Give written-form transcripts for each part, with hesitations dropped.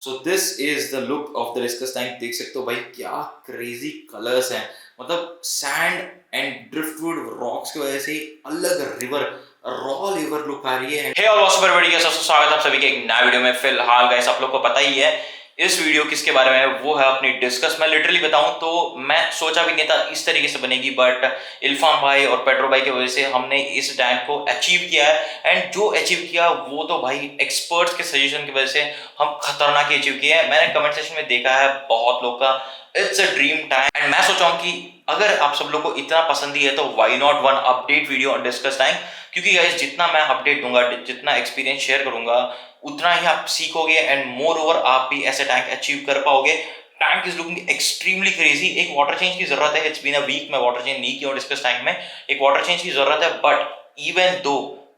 So this is the look of the discus tank. देख सकते हो भाई क्या क्रेजी कलर्स हैं। मतलब सैंड एंड ड्रिफ्टवुड रॉक्स की वजह से अलग रिवर रॉ रिवर लुक आ रही है। हे ऑल सुपर बढ़िया सबसे स्वागत है आप सभी के एक नया वीडियो में। फिलहाल गाइस आप लोग को पता ही है इस वीडियो किसके बारे में है, वो है अपनी डिस्कस। मैं लिटरली बताऊं तो मैं सोचा भी नहीं था इस तरीके से बनेगी, बट इल्फाम भाई और पेट्रो भाई की वजह से हमने इस टैंक को अचीव किया है। एंड जो अचीव किया वो तो भाई एक्सपर्ट्स के सजेशन की वजह से हम खतरनाक अचीव किए हैं। मैंने कमेंट सेक्शन में देखा है बहुत लोग का it's a dream tank, and मैं सोचा हूं कि अगर आप सब लोग को इतना पसंद ही है तो why not one update video on discuss tank. क्योंकि गाइस जितना मैं अपडेट दूंगा, जितना एक्सपीरियंस शेयर करूंगा, उतना ही आप सीखोगे एंड मोर ओवर आप भी ऐसे टैंक अचीव कर पाओगे। Tank is looking extremely crazy. एक वाटर चेंज की जरूरत है। इट्स बीन अ वीक मैं वाटर चेंज नहीं किया डिस्कस टैंक में। एक वाटर चेंज की जरूरत है, but even though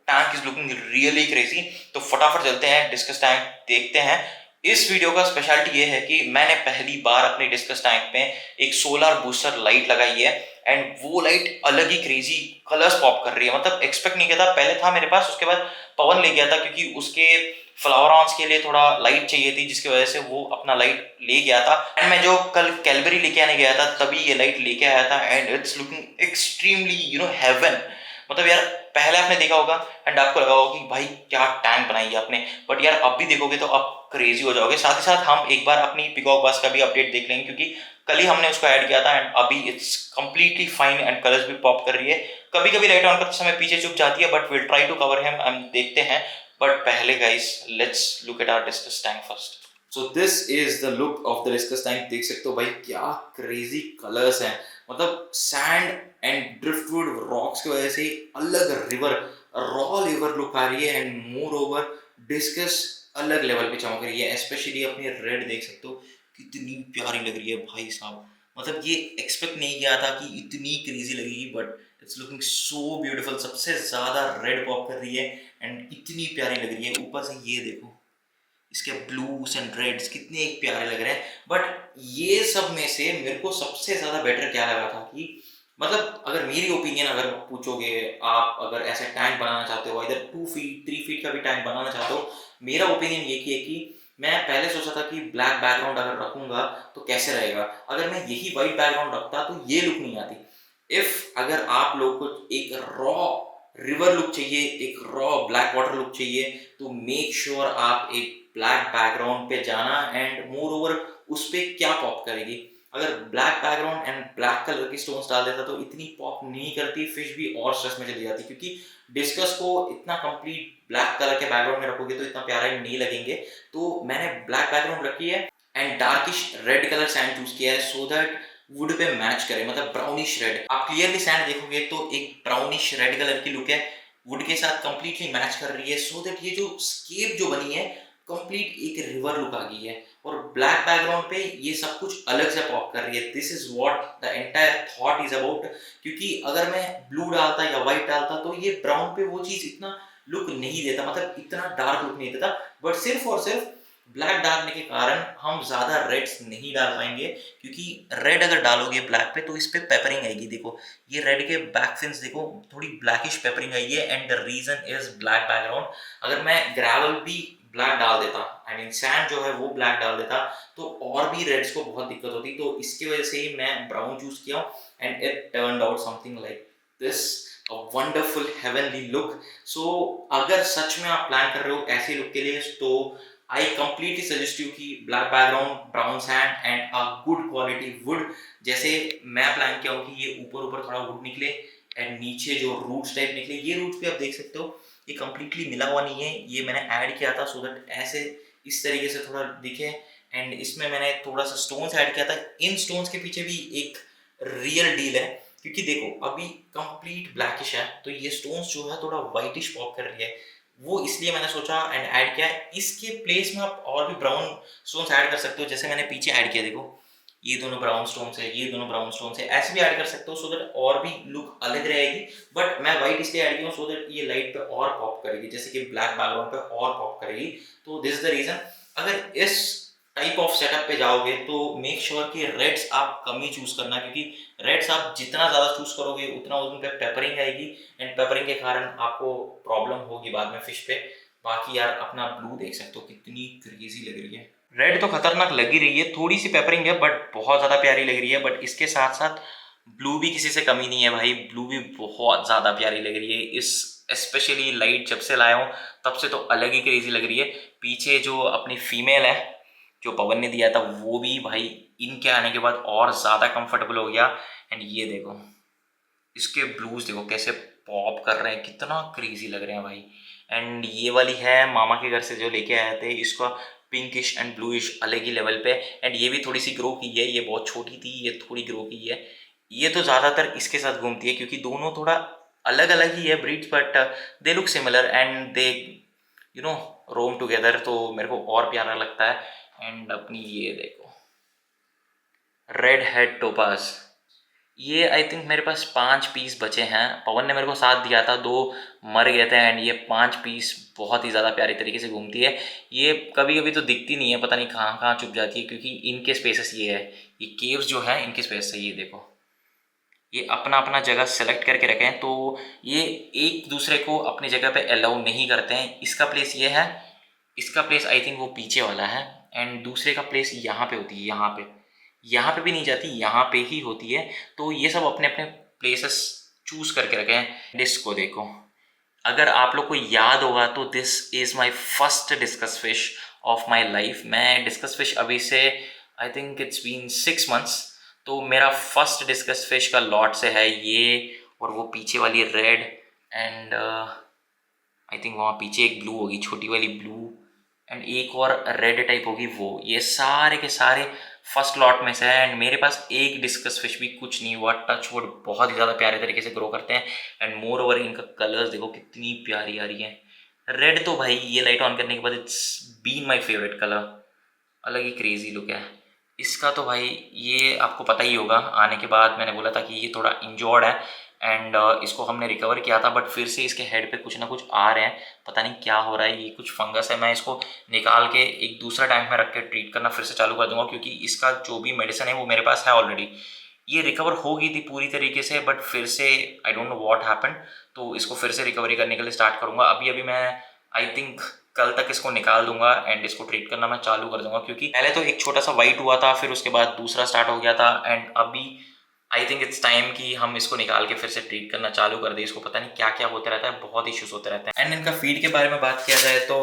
tank is looking really crazy. तो फटाफट चलते हैं डिस्कस टैंक देखते हैं। इस वीडियो का स्पेशलिटी ये है कि मैंने पहली बार अपने डिस्कस टैंक पे एक सोलर बूस्टर लाइट लगाई है, एंड वो लाइट अलग ही क्रेजी कलर्स पॉप कर रही है। मतलब एक्सपेक्ट नहीं किया था। पहले था मेरे पास, उसके बाद पवन ले गया था क्योंकि उसके फ्लावर ऑन्स के लिए थोड़ा लाइट चाहिए थी, जिसकी वजह से वो अपना लाइट ले गया था। एंड मैं जो कल कैलबरी लेके आने गया था तभी ये लाइट लेके आया था, and it's looking extremely heaven. मतलब यार पहले आपने देखा होगा एंड आपको लगा होगा कि भाई क्या टैंक बनाई है आपने, बट यार अब भी देखोगे तो आप क्रेजी हो जाओगे। साथ ही साथ हम एक बार अपनी पिकॉक बस का भी अपडेट देख लेंगे, क्योंकि कल ही हमने उसको ऐड किया था एंड अभी it's completely fine and colours भी पॉप कर रही है। कभी कभी लाइट ऑन करते समय पीछे चुप जाती है, but will try to cover him. हम देखते हैं, बट पहले guys let's look at our discus tank first. So this is the look of the discus tank. देख सकते हो भाई क्या क्रेजी कलर्स हैं। मतलब सैंड एंड ड्रिफ्टवुड रॉक्स की वजह से अलग रिवर रॉ रिवर लुक आ रही है, एंड मोर ओवर डिस्कस अलग लेवल पे चमक रही है। स्पेशली अपनी रेड देख सकते हो कितनी प्यारी लग रही है भाई साहब। मतलब ये एक्सपेक्ट नहीं किया था कि इतनी क्रेजी लगेगी, but it's looking so beautiful. सबसे ज्यादा रेड पॉप कर रही है एंड इतनी प्यारी लग रही है। ऊपर से ये देखो इसके ब्लूज एंड रेड्स कितने प्यारे लग रहे हैं। बट ये सब में से मेरे को सबसे ज्यादा बेटर क्या लगा था कि मतलब अगर मेरी ओपिनियन अगर पूछोगे, आप अगर ऐसे टैंक बनाना चाहते हो, इधर 2 फीट 3 फीट का भी टैंक बनाना चाहते हो, मेरा ओपिनियन ये है कि मैं पहले सोचा था कि ब्लैक बैकग्राउंड अगर रखूंगा तो कैसे रहेगा। अगर मैं यही व्हाइट बैकग्राउंड रखता तो ये लुक नहीं आती। इफ अगर आप लोग को एक रॉ रिवर लुक चाहिए, एक रॉ ब्लैक वाटर लुक चाहिए, तो मेक श्योर आप एक ब्लैक बैकग्राउंड पे जाना। एंड मोर ओवर उस पे क्या पॉप करेगी। अगर black background and black colour की स्टोन्स डाल देता तो इतनी पॉप नहीं करती। फिश भी और स्ट्रेस में चली जाती, क्योंकि डिस्कस को इतना कंप्लीट ब्लैक कलर के बैकग्राउंड में रखोगे तो इतना प्यारा ही नहीं लगेंगे। तो मैंने ब्लैक बैकग्राउंड रखी है and darkish red colour sand choose किया है, सो दैट वुड पे मैच करे। मतलब ब्राउनिश रेड, आप क्लियरली सैंड देखोगे तो एक ब्राउनिश रेड कलर की लुक है, वुड के साथ कंप्लीटली मैच कर रही है। सो दैट ये जो स्केप जो बनी है कंप्लीट एक रिवर लुक आ गई है, और ब्लैक बैकग्राउंड पे ये सब कुछ अलग से पॉप कर रही है। This is what the entire thought is about. क्योंकि अगर मैं ब्लू डालता या व्हाइट डालता तो ये ब्राउन पे वो चीज इतना लुक नहीं देता, मतलब इतना डार्क लुक नहीं देता। बट सिर्फ और सिर्फ ब्लैक डालने के कारण हम ज्यादा रेड्स नहीं डाल पाएंगे, क्योंकि रेड अगर डालोगे ब्लैक पे तो इस पे पेपरिंग आएगी। देखो ये रेड के बैक फिन्स देखो, थोड़ी ब्लैकिश पेपरिंग आई है, and the reason is black background. अगर मैं ग्रेवल भी ब्लैक डाल देता, आई मीन सैंड जो है वो ब्लैक डाल देता, तो और भी रेड्स को बहुत दिक्कत होती। तो इसकी वजह से ही मैं ब्राउन चूज किया, and it turned out something like this, a wonderful heavenly look. So अगर सच में आप प्लान कर रहे हो ऐसी लुक के लिए, तो आई कंप्लीटली सजेस्ट यू कि black background, brown sand and a good quality would. जैसे मैं प्लान किया हूँ कि ये ऊपर ऊपर थोड़ा वुड निकले एंड नीचे जो रूट्स टाइप निकले। ये रूट्स भी आप देख सकते हो, ये कंप्लीटली मिला हुआ नहीं है, ये मैंने ऐड किया था सो दैट ऐसे इस तरीके से थोड़ा दिखे। एंड इसमें मैंने थोड़ा सा स्टोन्स ऐड किया था। इन स्टोन्स के पीछे भी एक रियल डील है, क्योंकि देखो अभी कंप्लीट ब्लैकिश है तो ये स्टोन्स जो है थोड़ा व्हाइटिश पॉप कर रही है। वो इसलिए मैंने सोचा एंड ऐड किया। इसके प्लेस में आप और भी ब्राउन स्टोन्स ऐड कर सकते हो, जैसे मैंने पीछे ऐड किया। देखो ये दोनों ब्राउन स्टोन्स है, ये दोनों ब्राउन स्टोन्स है, ऐसे भी ऐड कर सकते हो सो दैट और भी लुक अलग रहेगी। बट मैं व्हाइट इसलिए ऐड किया सो दैट ये लाइट पे और पॉप करेगी, जैसे कि ब्लैक बैकग्राउंड पे और पॉप करेगी। तो दिस इज द रीजन। अगर इस टाइप ऑफ सेटअप पे जाओगे तो मेक श्योर कि रेड्स आप कम ही चूज करना, क्योंकि रेड्स आप जितना ज्यादा चूज करोगे उतना उन पे पेपरिंग आएगी, एंड पेपरिंग के कारण आपको प्रॉब्लम होगी बाद में फिश पे। बाकी यार अपना ब्लू देख सकते हो कितनी क्रेजी लग रही है। रेड तो खतरनाक लग ही रही है, थोड़ी सी पेपरिंग है बट बहुत ज़्यादा प्यारी लग रही है। बट इसके साथ साथ ब्लू भी किसी से कमी नहीं है भाई, ब्लू भी बहुत ज़्यादा प्यारी लग रही है। इस स्पेशली लाइट जब से लाया हूँ तब से तो अलग ही क्रेजी लग रही है। पीछे जो अपनी फीमेल है जो पवन ने दिया था वो भी भाई इनके आने के बाद और ज़्यादा कंफर्टेबल हो गया। एंड ये देखो इसके ब्लूज देखो कैसे पॉप कर रहे हैं, कितना क्रेजी लग रहे हैं भाई। एंड ये वाली है मामा के घर से जो लेके आए थे, इसका पिंकिश एंड ब्लूइश अलग ही लेवल पे। एंड ये भी थोड़ी सी ग्रो की है, ये बहुत छोटी थी, ये थोड़ी ग्रो की है। ये तो ज़्यादातर इसके साथ घूमती है क्योंकि दोनों थोड़ा अलग अलग ही है breeds, but they look similar and they you know roam together, तो मेरे को और प्यारा लगता है। एंड अपनी ये देखो रेड हेड टोपाज, ये आई थिंक मेरे पास 5 पीस बचे हैं। पवन ने मेरे को साथ दिया था, 2 मर गए थे। एंड ये 5 पीस बहुत ही ज़्यादा प्यारी तरीके से घूमती है। ये कभी कभी तो दिखती नहीं है, पता नहीं कहाँ कहाँ छुप जाती है क्योंकि इनके स्पेसेस ये है, ये केव्स जो है इनके स्पेस है। ये देखो ये अपना अपना जगह सेलेक्ट करके रखे हैं, तो ये एक दूसरे को अपनी जगह पे अलाउ नहीं करते हैं। इसका प्लेस ये है, इसका प्लेस आई थिंक वो पीछे वाला है, एंड दूसरे का प्लेस यहाँ पे होती है, यहाँ पे भी नहीं जाती, यहाँ पे ही होती है। तो ये सब अपने अपने प्लेसेस चूज करके रखे हैं। डिस्क को देखो, अगर आप लोग को याद होगा तो this is my first discus fish of my life. मैं डिस्कस फिश अभी से I think it's been 6 months, तो मेरा फर्स्ट डिस्कस फिश का लॉट से है ये। और वो पीछे वाली रेड एंड आई थिंक वहाँ पीछे एक ब्लू होगी, छोटी वाली ब्लू, एंड एक और रेड टाइप होगी वो। ये सारे के सारे फर्स्ट लॉट में से है। एंड मेरे पास एक डिस्कस फिश भी कुछ नहीं हुआ, टच वुड बहुत ही ज़्यादा प्यारे तरीके से ग्रो करते हैं। एंड मोर ओवर इनका कलर्स देखो कितनी प्यारी आ रही है। रेड तो भाई ये लाइट ऑन करने के बाद it's been my favourite colour, अलग ही क्रेजी लुक है इसका। तो भाई ये आपको पता ही होगा, आने के बाद मैंने बोला था कि ये थोड़ा इंजोर्ड है एंड इसको हमने रिकवर किया था, बट फिर से इसके हेड पे कुछ ना कुछ आ रहे हैं, पता नहीं क्या हो रहा है। ये कुछ फंगस है, मैं इसको निकाल के एक दूसरा टैंक में रख के ट्रीट करना फिर से चालू कर दूंगा क्योंकि इसका जो भी मेडिसिन है वो मेरे पास है ऑलरेडी। ये रिकवर हो गई थी पूरी तरीके से, बट फिर से I don't know what happened, तो इसको फिर से रिकवरी करने के लिए स्टार्ट करूँगा। अभी अभी मैं आई थिंक कल तक इसको निकाल दूंगा एंड इसको ट्रीट करना मैं चालू कर दूंगा क्योंकि पहले तो एक छोटा सा वाइट हुआ था, फिर उसके बाद दूसरा स्टार्ट हो गया था। एंड अभी आई थिंक इट्स टाइम कि हम इसको निकाल के फिर से ट्रीट करना चालू कर दें। इसको पता नहीं क्या क्या होते रहता है, बहुत इश्यूज होते रहते हैं। एंड इनका फीड के बारे में बात किया जाए तो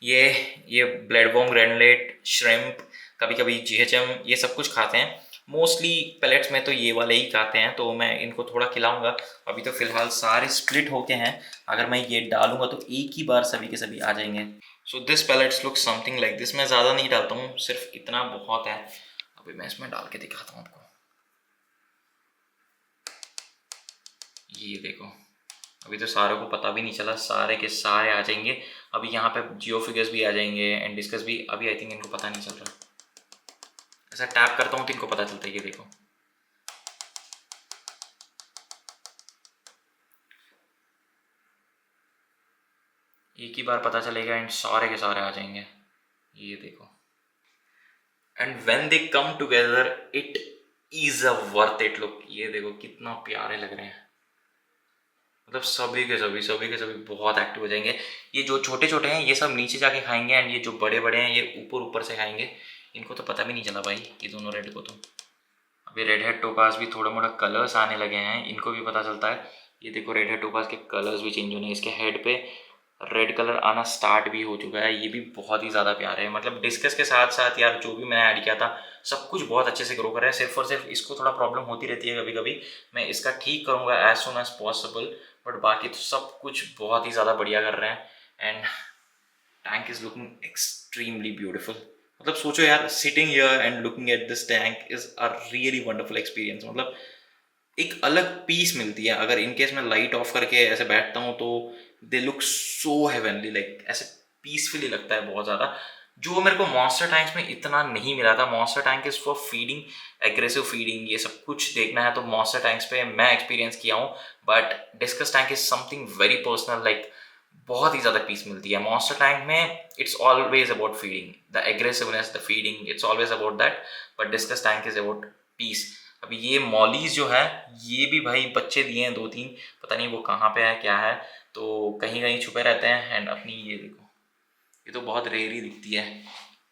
ये ब्लेडवॉर्म, ग्रेनुलेट, श्रिम्प, कभी कभी जीएचएम, ये सब कुछ खाते हैं। मोस्टली पेलेट्स में तो ये वाले ही खाते हैं, तो मैं इनको थोड़ा खिलाऊंगा। अभी तो फिलहाल सारे स्प्लिट होके हैं, अगर मैं ये डालूंगा तो एक ही बार सभी के सभी आ जाएंगे। So this pellets look something like this. मैं ज़्यादा नहीं डालता हूँ, सिर्फ इतना बहुत है। अभी मैं इसमें डाल के दिखाता हूँ आपको। ये देखो अभी तो सारों को पता भी नहीं चला, सारे के सारे आ जाएंगे। अभी यहाँ पे जियो फिगर्स भी आ जाएंगे एंड डिस्कस भी। अभी आई थिंक इनको पता नहीं चल रहा, ऐसा टैप करता हूँ तो इनको पता चलता है। ये देखो एक ही बार पता चलेगा एंड सारे के सारे आ जाएंगे। ये देखो and when they come together it is a worth it look. ये देखो कितना प्यारे लग रहे हैं, मतलब सभी के सभी बहुत एक्टिव हो जाएंगे। ये जो छोटे छोटे हैं ये सब नीचे जाके खाएंगे एंड ये जो बड़े बड़े हैं ये ऊपर ऊपर से खाएंगे। इनको तो पता भी नहीं चला भाई, ये दोनों रेड को। तो अभी रेड हेड टोपाज भी थोड़ा मोड़ा कलर्स आने लगे हैं, इनको भी पता चलता है। ये देखो रेड हेड टोपाज के कलर्स भी चेंज होने, इसके हेड पे रेड कलर आना स्टार्ट भी हो चुका है। ये भी बहुत ही ज़्यादा प्यारे है। मतलब डिस्कस के साथ साथ यार जो भी मैंने ऐड किया था सब कुछ बहुत अच्छे से ग्रो कर रहा है। सिर्फ और सिर्फ इसको थोड़ा प्रॉब्लम होती रहती है कभी कभी, मैं इसका ठीक करूँगा as soon as possible, but बाकी तो सब कुछ बहुत ही ज़्यादा बढ़िया कर रहे हैं। And tank is looking extremely beautiful. मतलब सोचो यार, sitting here and looking at this tank is a really wonderful experience. मतलब एक अलग पीस मिलती है। अगर इनकेस मैं लाइट ऑफ करके ऐसे बैठता हूँ तो they look so heavenly, like ऐसे पीसफुली लगता है बहुत ज़्यादा, जो मेरे को मॉन्स्टर टैंक्स में इतना नहीं मिला था। Monster tank is for feeding, aggressive feeding, ये सब कुछ देखना है तो मॉन्स्टर टैंक्स पे मैं एक्सपीरियंस किया हूँ। But discuss tank is something very personal, like बहुत ही ज़्यादा पीस मिलती है। मॉन्स्टर टैंक में it's always about feeding, the aggressiveness, the feeding, it's always about that, but discuss tank is about piece. अभी ये मॉलीज जो है ये भी भाई बच्चे दिए हैं 2-3, पता नहीं वो कहाँ पे है क्या है, तो कहीं कहीं छुपे रहते हैं। एंड अपनी ये देखो, ये तो बहुत रेयर ही दिखती है।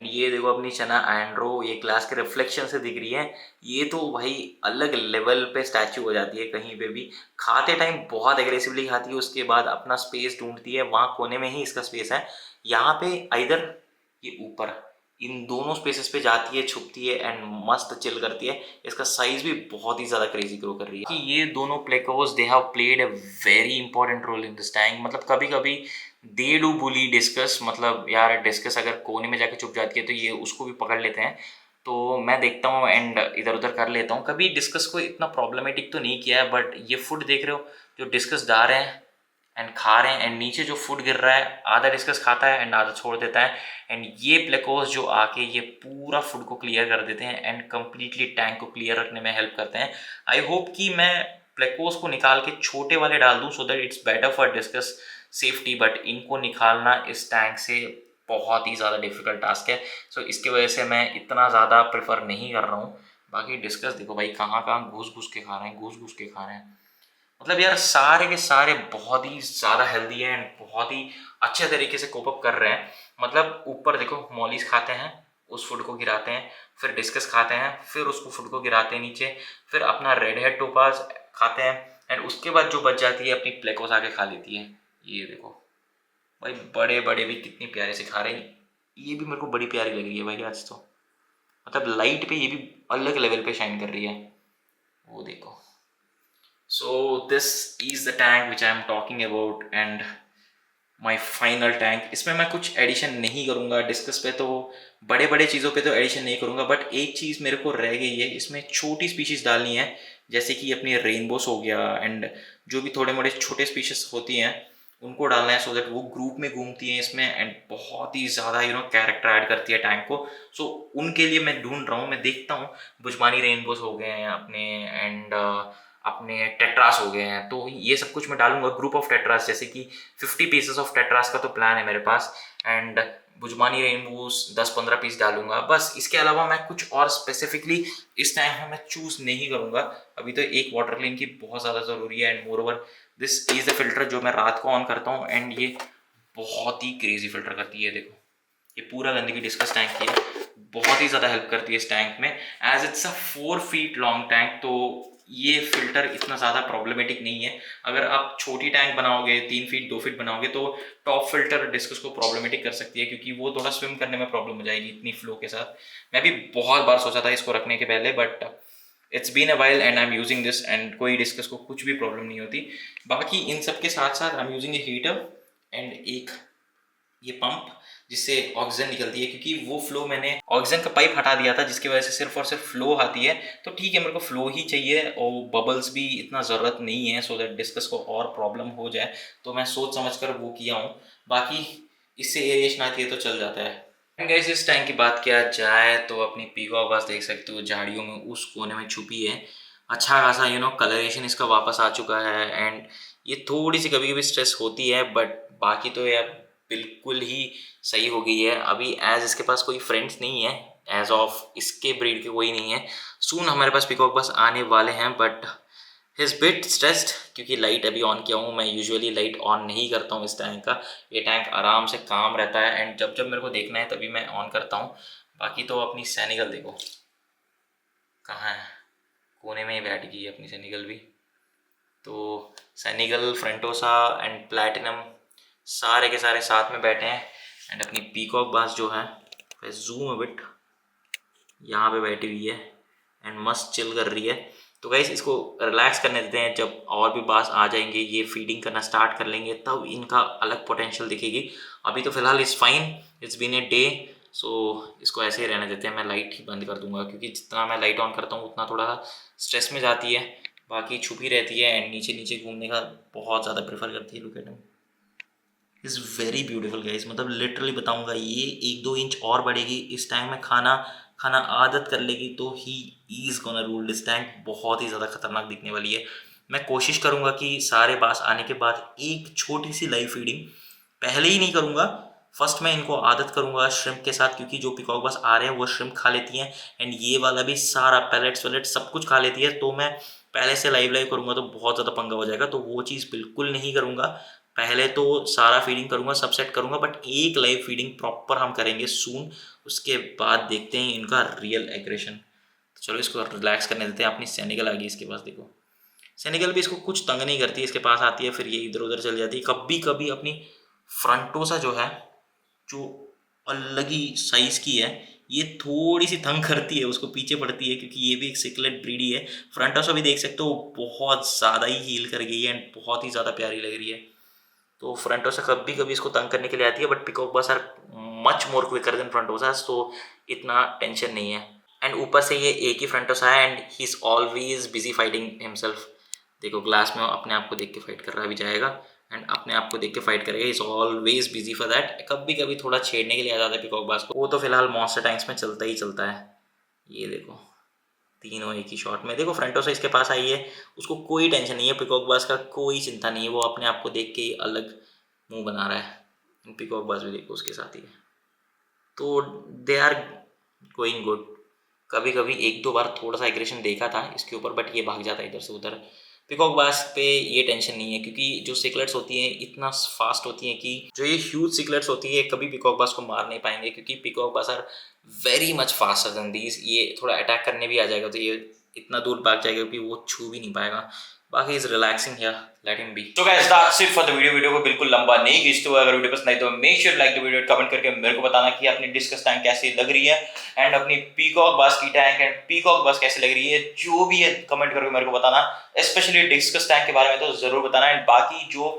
ये देखो अपनी चना एंड्रो ये ग्लास के रिफ्लेक्शन से दिख रही है। ये तो भाई अलग लेवल पे स्टैचू हो जाती है कहीं पे भी। खाते टाइम बहुत एग्रेसिवली खाती है, उसके बाद अपना स्पेस ढूंढती है, वहाँ कोने में ही इसका स्पेस है। यहाँ पे आइदर ये ऊपर इन दोनों स्पेसेस पे जाती है, छुपती है एंड मस्त चिल करती है। इसका साइज भी बहुत ही ज़्यादा क्रेजी ग्रो कर रही है कि ये दोनों plecos they have played a very important role in this tank. मतलब कभी कभी दे डू बुली डिस्कस, मतलब यार डिस्कस अगर कोने में जाके छुप जाती है तो ये उसको भी पकड़ लेते हैं। तो मैं देखता हूँ एंड इधर उधर कर लेता हूँ। कभी डिस्कस को इतना प्रॉब्लमेटिक तो नहीं किया है, बट ये फूड देख रहे हो जो डिस्कस डाल रहे हैं एंड खा रहे हैं, एंड नीचे जो फूड गिर रहा है आधा डिस्कस खाता है एंड आधा छोड़ देता है। एंड ये प्लेकोस जो आके ये पूरा फूड को क्लियर कर देते हैं एंड कम्प्लीटली टैंक को क्लियर रखने में हेल्प करते हैं। आई होप कि मैं प्लेकोस को निकाल के छोटे वाले डाल दूँ so that it's better for discuss safety, but इनको निकालना इस टैंक से बहुत ही ज़्यादा डिफिकल्ट टास्क है। सो इसकी वजह से मैं इतना ज़्यादा प्रेफर नहीं कर रहा हूँ। बाकी डिस्कस देखो भाई कहाँ कहाँ घुस घुस के खा रहे हैं, घुस घुस के खा रहे हैं। मतलब यार सारे के सारे बहुत ही ज़्यादा हेल्दी हैं एंड बहुत ही अच्छे तरीके से कोप अप कर रहे हैं। मतलब ऊपर देखो मॉलीज खाते हैं, उस फूड को गिराते हैं, फिर डिस्कस खाते हैं, फिर उसको फूड को गिराते हैं नीचे, फिर अपना रेड हेड टोपाज खाते हैं एंड उसके बाद जो बच जाती है अपनी प्लेकोस आके खा लेती है। ये देखो भाई बड़े बड़े भी कितनी प्यारे से खा रहे हैं। ये भी मेरे को बड़ी प्यारी लग रही है भाई आज तो। मतलब लाइट पे ये भी अलग लेवल पे शाइन कर रही है, वो देखो। So this is the tank which I am talking about and my final tank। इसमें मैं कुछ एडिशन नहीं करूँगा डिस्कस पे, तो बड़े बड़े चीज़ों पे तो एडिशन नहीं करूँगा, बट एक चीज़ मेरे को रह गई है, इसमें छोटी स्पीशीज़ डालनी है जैसे कि अपनी रेनबोस हो गया एंड जो भी थोड़े मोड़े छोटे स्पीशीज़ होती हैं उनको डालना है, सो दैट वो ग्रुप में घूमती हैं इसमें एंड बहुत ही ज़्यादा कैरेक्टर ऐड करती है टैंक को। सो उनके लिए मैं ढूंढ रहा हूँ, मैं देखता हूँ। बुजमानी रेनबोस हो गए हैं अपने एंड अपने टेट्रास हो गए हैं, तो ये सब कुछ मैं डालूंगा ग्रुप ऑफ टेट्रास, जैसे कि 50 पीसेस ऑफ टेट्रास का तो प्लान है मेरे पास एंड बुजमानी रेनबोस 10-15 पीस डालूंगा बस। इसके अलावा मैं कुछ और स्पेसिफिकली इस टाइम में मैं चूज़ नहीं करूँगा। अभी तो एक वाटर क्लीन की बहुत ज़्यादा ज़रूरी है and more over this is the filter जो मैं रात को ऑन करता हूँ एंड ये बहुत ही क्रेजी फिल्टर करती है। देखो ये पूरा गंदगी डिस्कस टैंक की है, बहुत ही ज़्यादा हेल्प करती है इस टैंक में। As it's a 4 feet long tank तो ये फिल्टर इतना ज़्यादा प्रॉब्लमेटिक नहीं है। अगर आप छोटी टैंक बनाओगे 3 फीट 2 फीट बनाओगे तो टॉप फिल्टर डिस्कस को प्रॉब्लमेटिक कर सकती है, क्योंकि वो थोड़ा स्विम करने में प्रॉब्लम हो जाएगी इतनी फ्लो के साथ। मैं भी बहुत बार सोचा था इसको रखने के पहले, but it's been a while and I am using this and कोई डिस्कस को कुछ भी प्रॉब्लम नहीं होती। बाकी इन सब के साथ साथ आई am using A heater and एक ये पंप जिससे ऑक्सीजन निकलती है, क्योंकि वो फ्लो मैंने ऑक्सीजन का पाइप हटा दिया था जिसकी वजह से सिर्फ और सिर्फ फ्लो आती है। तो ठीक है मेरे को फ्लो ही चाहिए और बबल्स भी इतना ज़रूरत नहीं है सो दैट डिस्कस को और प्रॉब्लम हो जाए, तो मैं सोच समझ कर वो किया हूँ। बाकी इससे एरिएशन आती है तो चल जाता है। एंड गाइस इस टैंक की बात किया जाए तो अपनी पीकॉक बस देख सकते हो झाड़ियों में उस कोने में छुपी है। अच्छा खासा कलरेशन इसका वापस आ चुका है एंड ये थोड़ी सी कभी कभी स्ट्रेस होती है, बट बाकी तो यार बिल्कुल ही सही हो गई है। अभी एज इसके पास कोई फ्रेंड्स नहीं है, एज ऑफ इसके ब्रीड के कोई नहीं है। सून हमारे पास पीकॉक बस आने वाले हैं, बट हिज बिट स्ट्रेस्ड क्योंकि लाइट अभी ऑन किया हूँ। मैं यूजुअली लाइट ऑन नहीं करता हूँ इस टैंक का, ये टैंक आराम से काम रहता है एंड जब जब मेरे को देखना है तभी मैं ऑन करता हूँ। बाकी तो अपनी सैनिगल देखो कहाँ है, कोने में ही बैठ गई है अपनी सैनिगल भी। तो सैनिगल फ्रंटोसा एंड प्लैटिनम सारे के सारे साथ में बैठे हैं एंड अपनी पीकॉक बास जो है जूम अ बिट यहाँ पे बैठी हुई है एंड मस्त चिल कर रही है। तो गाइस इसको रिलैक्स करने देते हैं, जब और भी बास आ जाएंगे ये फीडिंग करना स्टार्ट कर लेंगे तब इनका अलग पोटेंशियल दिखेगी। अभी तो फिलहाल it's fine, it's been a day, so इसको ऐसे ही रहने देते हैं। मैं लाइट ही बंद कर दूंगा क्योंकि जितना मैं लाइट ऑन करता हूँ उतना थोड़ा स्ट्रेस में जाती है, बाकी छुपी रहती है एंड नीचे नीचे घूमने का बहुत ज़्यादा प्रेफर करती है। Look at him, is very beautiful guys. मतलब लिटरली बताऊंगा ये 1-2 इंच और बढ़ेगी इस टैंक में, खाना खाना आदत कर लेगी तो he is gonna rule this tank. बहुत ही ज़्यादा खतरनाक दिखने वाली है। मैं कोशिश करूँगा कि सारे बास आने के बाद एक छोटी सी लाइव फीडिंग पहले ही नहीं करूँगा, फर्स्ट मैं इनको आदत करूँगा श्रिम्प के साथ, क्योंकि जो पीकॉक बास आ रहे हैं वो श्रिम्प खा लेती हैं एंड ये वाला भी सारा पैलेट्स वैलेट्स सब कुछ खा लेती है। तो मैं पहले से लाइव करूँगा तो बहुत ज़्यादा पंगा हो जाएगा, तो वो चीज़ बिल्कुल नहीं करूँगा। पहले तो सारा फीडिंग करूँगा, सब सेट करूँगा, बट एक लाइव फीडिंग प्रॉपर हम करेंगे सून, उसके बाद देखते हैं इनका रियल एग्रेशन। तो चलो इसको रिलैक्स करने देते हैं। अपनी सेनेगल आ गई इसके पास, देखो सेनेगल भी इसको कुछ तंग नहीं करती है, इसके पास आती है फिर ये इधर उधर चल जाती है। कभी कभी अपनी फ्रंटोसा जो है, जो अलग ही साइज की है, ये थोड़ी सी तंग करती है, उसको पीछे पड़ती है, क्योंकि ये भी एक सिकलेट ब्रीड ही है। फ्रंटोसा भी देख सकते हो बहुत ज़्यादा ही हील कर गई है एंड बहुत ही ज़्यादा प्यारी लग रही है। तो फ्रंटोसा कभी कभी इसको तंग करने के लिए आती है, but peacock bass are much more quicker than frontosas, तो इतना टेंशन नहीं है। एंड ऊपर से ये एक ही फ्रंटोसा है and he is always busy fighting himself. देखो ग्लास में अपने आप को देख के फाइट कर रहा, अभी जाएगा एंड अपने आप को देख के फाइट करेगा। Is always busy for that. कभी कभी थोड़ा छेड़ने के लिए आ जाता है पीकॉक बास को, वो तो फिलहाल मॉन्स्टर टैंक्स में चलता ही चलता है। ये देखो तीनों एक ही शॉट में। देखो फ्रंटोसा इसके पास आई है, उसको कोई टेंशन नहीं है, पीकॉक बास का कोई चिंता नहीं है, वो अपने आप को देख के ही अलग मुंह बना रहा है। पीकॉक बास भी देखो उसके साथ ही है, तो दे आर गोइंग गुड। कभी कभी एक दो बार थोड़ा सा एग्रेशन देखा था इसके ऊपर, बट ये भाग जाता है इधर से उधर। पीकॉक बास पे ये टेंशन नहीं है, क्योंकि जो सिकलेट्स होती हैं इतना फास्ट होती हैं कि जो ये ह्यूज सिकलेट्स होती है कभी पीकॉक बास को मार नहीं पाएंगे, क्योंकि peacock bass are very much faster than these. ये थोड़ा अटैक करने भी आ जाएगा तो ये इतना दूर भाग जाएगा कि वो छू भी नहीं पाएगा। बाकी is relaxing here, let him be. तो guys that's it for the video को बिल्कुल लंबा नहीं खींचते हुए, अगर वीडियो पसंद आई तो make sure like the video, comment करके मेरे को बताना कि अपनी डिस्कस टैंक कैसी लग रही है एंड अपनी पीकॉक बास की टैंक एंड पीकॉक बास कैसी लग रही है, जो भी है कमेंट करके मेरे को बताना। स्पेशली डिस्कस टैंक के बारे में तो जरूर बताना। एंड बाकी जो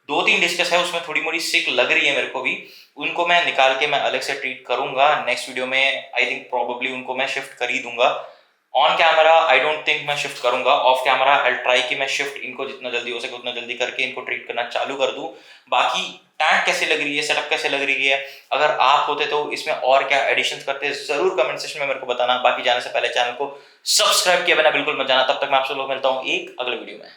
2-3 डिस्कस है उसमें थोड़ी मोड़ी सिक लग रही है मेरे को भी, उनको मैं निकाल के मैं अलग से ट्रीट करूंगा नेक्स्ट वीडियो में। आई थिंक प्रोबेबली उनको मैं शिफ्ट कर ही दूंगा। On camera I don't think मैं शिफ्ट करूंगा, ऑफ कैमरा आई ट्राई कि मैं शिफ्ट इनको जितना जल्दी हो सके उतना जल्दी करके इनको ट्रीट करना चालू कर दूं। बाकी टैंक कैसे लग रही है, सेटअप कैसे लग रही है, अगर आप होते तो इसमें और क्या एडिशंस करते जरूर कमेंट सेक्शन में मेरे को बताना। बाकी जाने से पहले चैनल को सब्सक्राइब किया बिना बिल्कुल मत जाना। तब तक मैं आप सब लोग मिलता हूँ एक अगले वीडियो में।